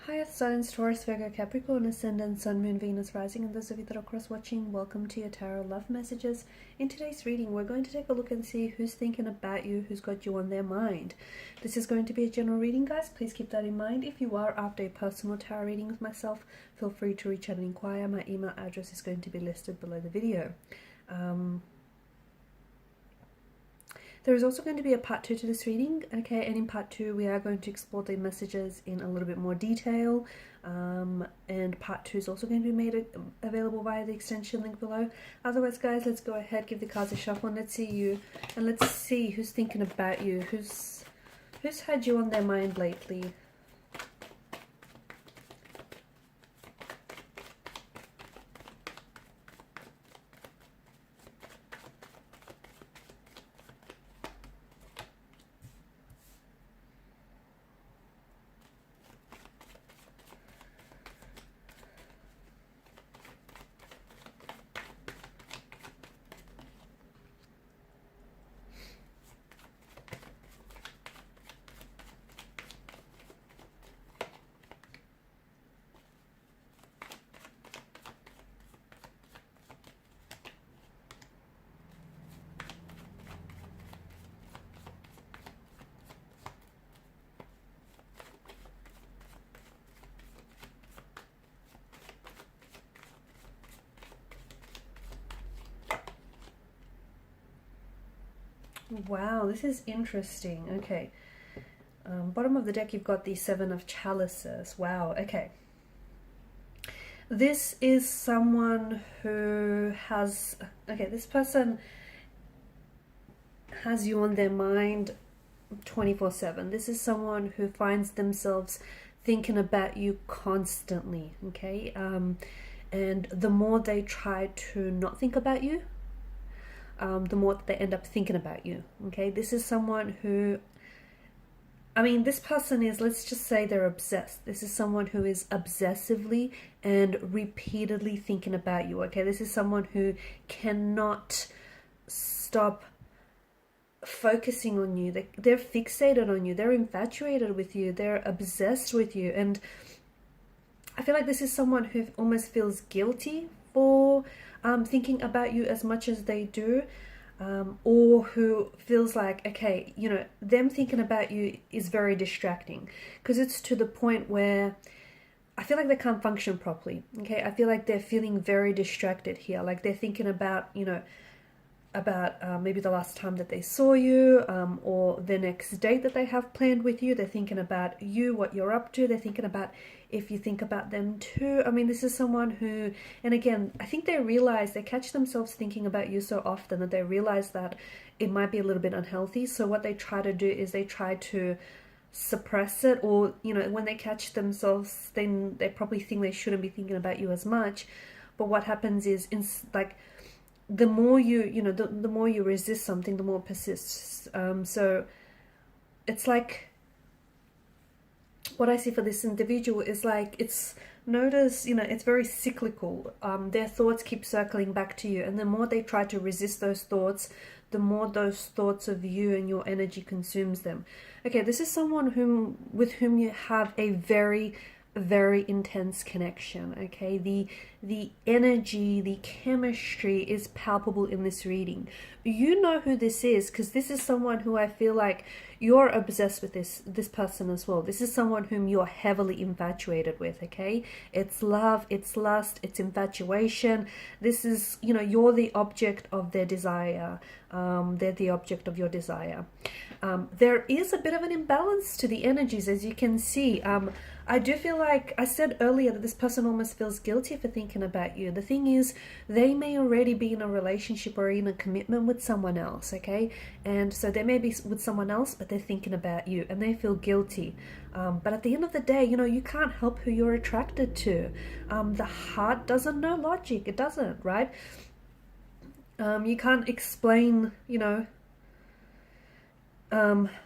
Hi, it's Sun, Taurus, Virgo, Capricorn, Ascendant, Sun, Moon, Venus, Rising, and those of you that are cross-watching, welcome to your Tarot Love Messages. In today's reading, we're going to take a look and see who's thinking about you, who's got you on their mind. This is going to be a general reading, guys. Please keep that in mind. If you are after a personal tarot reading with myself, feel free to reach out and inquire. My email address is going to be listed below the video. There is also going to be a part 2 to this reading, okay, and in part 2 we are going to explore the messages in a little bit more detail, and part 2 is also going to be made available via the extension link below. Otherwise, guys, let's go ahead, give the cards a shuffle, and let's see you, and let's see who's thinking about you, who's had you on their mind lately. Wow, this is interesting. Okay. Bottom of the deck, you've got the Seven of Chalices. Wow, okay. This is someone who has... Okay, this person has you on their mind 24/7. This is someone who finds themselves thinking about you constantly, okay? And the more they try to not think about you, the more they end up thinking about you, okay? This is someone who, I mean, this person is, let's just say they're obsessed. This is someone who is obsessively and repeatedly thinking about you, okay? This is someone who cannot stop focusing on you. They're fixated on you. They're infatuated with you. They're obsessed with you. And I feel like this is someone who almost feels guilty for thinking about you as much as they do, or who feels like, okay, you know, them thinking about you is very distracting, because it's to the point where I feel like they can't function properly, okay? I feel like they're feeling very distracted here, like they're thinking about, you know, about maybe the last time that they saw you, or the next date that they have planned with you. They're thinking about you, what you're up to. They're thinking about if you think about them too. I mean, this is someone who, and again, I think they catch themselves thinking about you so often that they realize that it might be a little bit unhealthy. So what they try to do is they try to suppress it, or, you know, when they catch themselves, then they probably think they shouldn't be thinking about you as much. But what happens is, like, the more the more you resist something, the more it persists. So it's like, what I see for this individual is like, it's, notice, you know, it's very cyclical. Their thoughts keep circling back to you, and the more they try to resist those thoughts, the more those thoughts of you and your energy consumes them. Okay, this is someone with whom you have a very intense connection, okay? The energy, the chemistry is palpable in this reading. You know who this is, because this is someone who I feel like you're obsessed with this person as well. This is someone whom you're heavily infatuated with, okay? It's love, it's lust, it's infatuation. This is, you know, you're the object of their desire. They're the object of your desire. There is a bit of an imbalance to the energies, as you can see. I do feel like, I said earlier, that this person almost feels guilty for thinking about you. The thing is, they may already be in a relationship or in a commitment with someone else, okay? And so they may be with someone else, but they're thinking about you and they feel guilty. But at the end of the day, you know, you can't help who you're attracted to. The heart doesn't know logic. It doesn't, right? You can't explain, you know,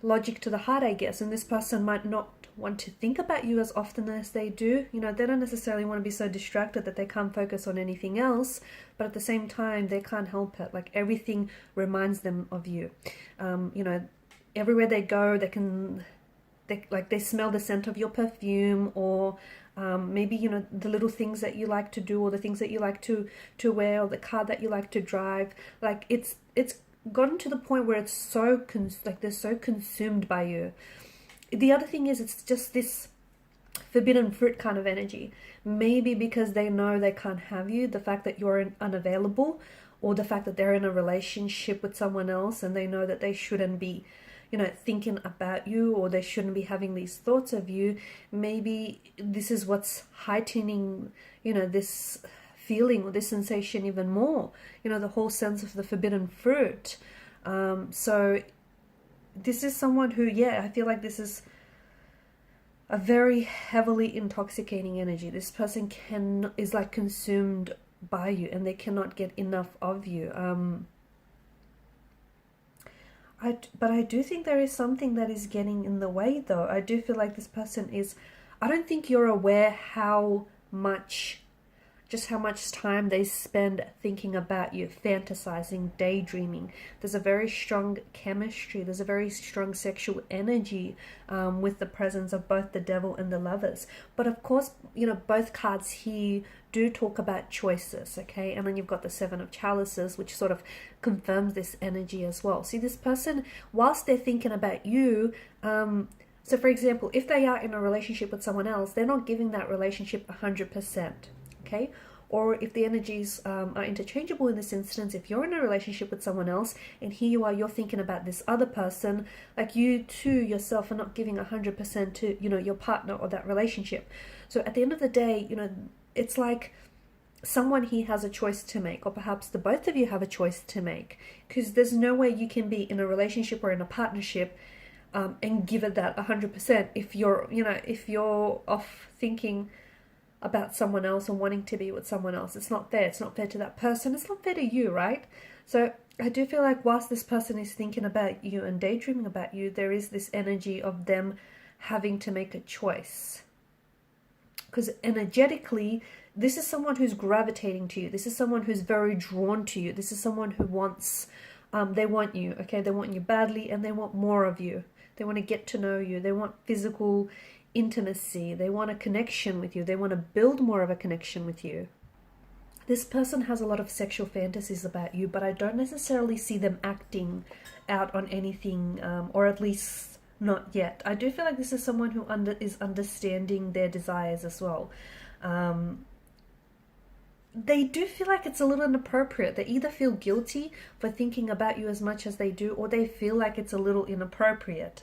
logic to the heart, I guess. And this person might not want to think about you as often as they do. You know, they don't necessarily want to be so distracted that they can't focus on anything else, but at the same time, they can't help it. Like, everything reminds them of you. You know, everywhere they go, they can they smell the scent of your perfume, or maybe, you know, the little things that you like to do, or the things that you like to wear, or the car that you like to drive. Like it's gotten to the point where it's so they're so consumed by you. The other thing is, it's just this forbidden fruit kind of energy. Maybe because they know they can't have you, the fact that you're unavailable, or the fact that they're in a relationship with someone else and they know that they shouldn't be, you know, thinking about you, or they shouldn't be having these thoughts of you. Maybe this is what's heightening, you know, this feeling or this sensation even more, you know, the whole sense of the forbidden fruit. So this is someone who, yeah, I feel like this is a very heavily intoxicating energy. This person is like consumed by you, and they cannot get enough of you. But I do think there is something that is getting in the way, though. I do feel like this person is, I don't think you're aware how much time they spend thinking about you, fantasizing, daydreaming. There's a very strong chemistry, there's a very strong sexual energy with the presence of both the devil and the lovers. But of course, you know, both cards here do talk about choices, okay? And then you've got the Seven of Chalices, which sort of confirms this energy as well. See, this person, whilst they're thinking about you, so for example, if they are in a relationship with someone else, they're not giving that relationship 100%. Okay, or if the energies are interchangeable in this instance, if you're in a relationship with someone else and here you are, you're thinking about this other person, like you too yourself are not giving 100% to, you know, your partner or that relationship. So at the end of the day, you know, it's like someone here has a choice to make, or perhaps the both of you have a choice to make, because there's no way you can be in a relationship or in a partnership and give it that 100% if you're, you know, if you're off thinking about someone else and wanting to be with someone else. It's not fair. It's not fair to that person. It's not fair to you, right? So I do feel like whilst this person is thinking about you and daydreaming about you, there is this energy of them having to make a choice. Because energetically, this is someone who's gravitating to you. This is someone who's very drawn to you. This is someone who wants, they want you, okay? They want you badly, and they want more of you. They want to get to know you. They want physical intimacy. They want a connection with you. They want to build more of a connection with you. This person has a lot of sexual fantasies about you, but I don't necessarily see them acting out on anything, or at least not yet. I do feel like this is someone who is understanding their desires as well. They do feel like it's a little inappropriate. They either feel guilty for thinking about you as much as they do, or they feel like it's a little inappropriate.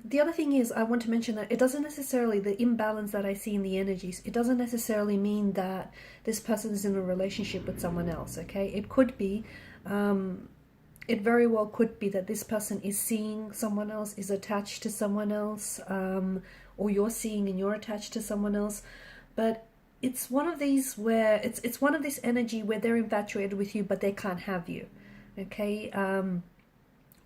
The other thing is, I want to mention that it doesn't necessarily, the imbalance that I see in the energies, it doesn't necessarily mean that this person is in a relationship with someone else, okay? It could be, it very well could be that this person is seeing someone else, is attached to someone else, or you're seeing and you're attached to someone else. But it's one of these where, it's one of this energy where they're infatuated with you, but they can't have you, okay?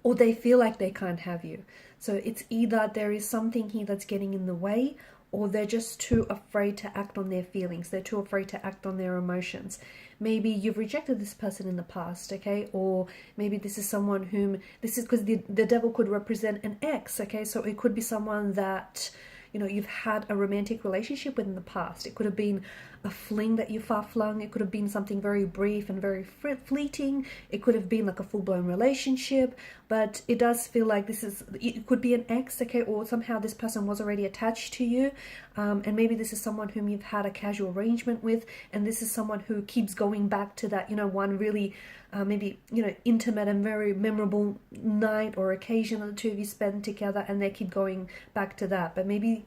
Or they feel like they can't have you. So it's either there is something here that's getting in the way, or they're just too afraid to act on their feelings. They're too afraid to act on their emotions. Maybe you've rejected this person in the past, okay? Or maybe this is someone whom, this is because the devil could represent an ex, okay? So it could be someone that, you know, you've had a romantic relationship with in the past. It could have been a fling that you far flung. It could have been something very brief and very fleeting. It could have been like a full-blown relationship. But it does feel like it could be an ex, okay? Or somehow this person was already attached to you. And maybe this is someone whom you've had a casual arrangement with. And this is someone who keeps going back to that, you know, one really maybe, you know, intimate and very memorable night or occasion that the two of you spend together, and they keep going back to that. But maybe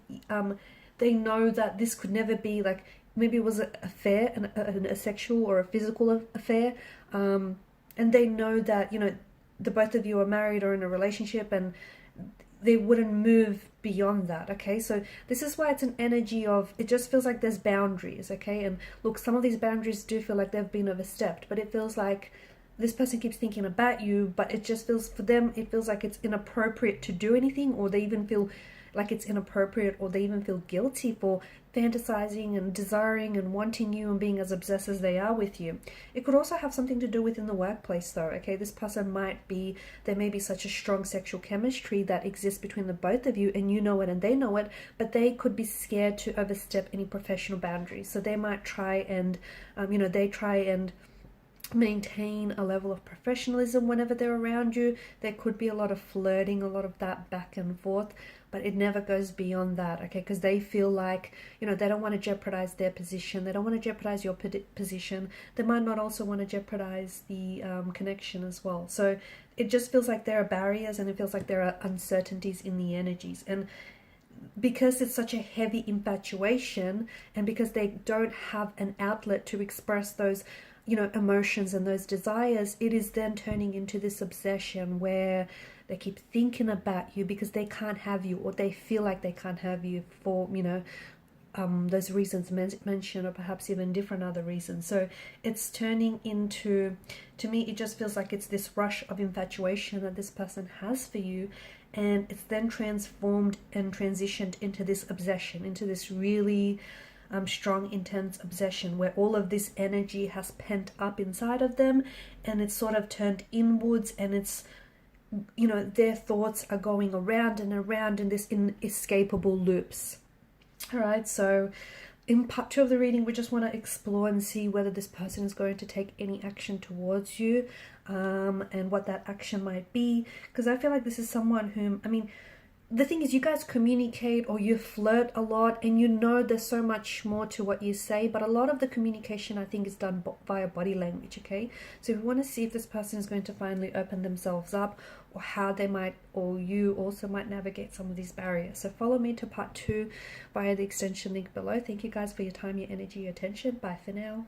they know that this could never be, like, maybe it was an affair, a sexual or a physical affair, and they know that, you know, the both of you are married or in a relationship, and they wouldn't move beyond that, okay? So this is why it's an energy of, it just feels like there's boundaries, okay? And look, some of these boundaries do feel like they've been overstepped, but it feels like this person keeps thinking about you, but it just feels, for them, it feels like it's inappropriate to do anything, or they even feel like it's inappropriate, or they even feel guilty for fantasizing and desiring and wanting you and being as obsessed as they are with you. It could also have something to do with in the workplace though, okay? This person might be, there may be such a strong sexual chemistry that exists between the both of you, and you know it and they know it, but they could be scared to overstep any professional boundaries. So they might try and, they try and maintain a level of professionalism whenever they're around you. There could be a lot of flirting, a lot of that back and forth, but it never goes beyond that, okay? Because they feel like, they don't want to jeopardize their position. They don't want to jeopardize your position. They might not also want to jeopardize the connection as well. So it just feels like there are barriers, and it feels like there are uncertainties in the energies. And because it's such a heavy infatuation, and because they don't have an outlet to express those emotions and those desires, it is then turning into this obsession where they keep thinking about you because they can't have you, or they feel like they can't have you for those reasons mentioned, or perhaps even different other reasons. So it's turning into, to me, it just feels like it's this rush of infatuation that this person has for you, and it's then transformed and transitioned into this obsession, into this really strong, intense obsession where all of this energy has pent up inside of them, and it's sort of turned inwards, and it's, their thoughts are going around and around in this inescapable loops. All right, so in part 2 of the reading, we just want to explore and see whether this person is going to take any action towards you, and what that action might be, because I feel like this is someone whom, the thing is, you guys communicate, or you flirt a lot, and there's so much more to what you say, but a lot of the communication, I think, is done via body language, okay? So if you want to see if this person is going to finally open themselves up, or how they might, or you also might navigate some of these barriers. So follow me to part 2 via the extension link below. Thank you guys for your time, your energy, your attention. Bye for now.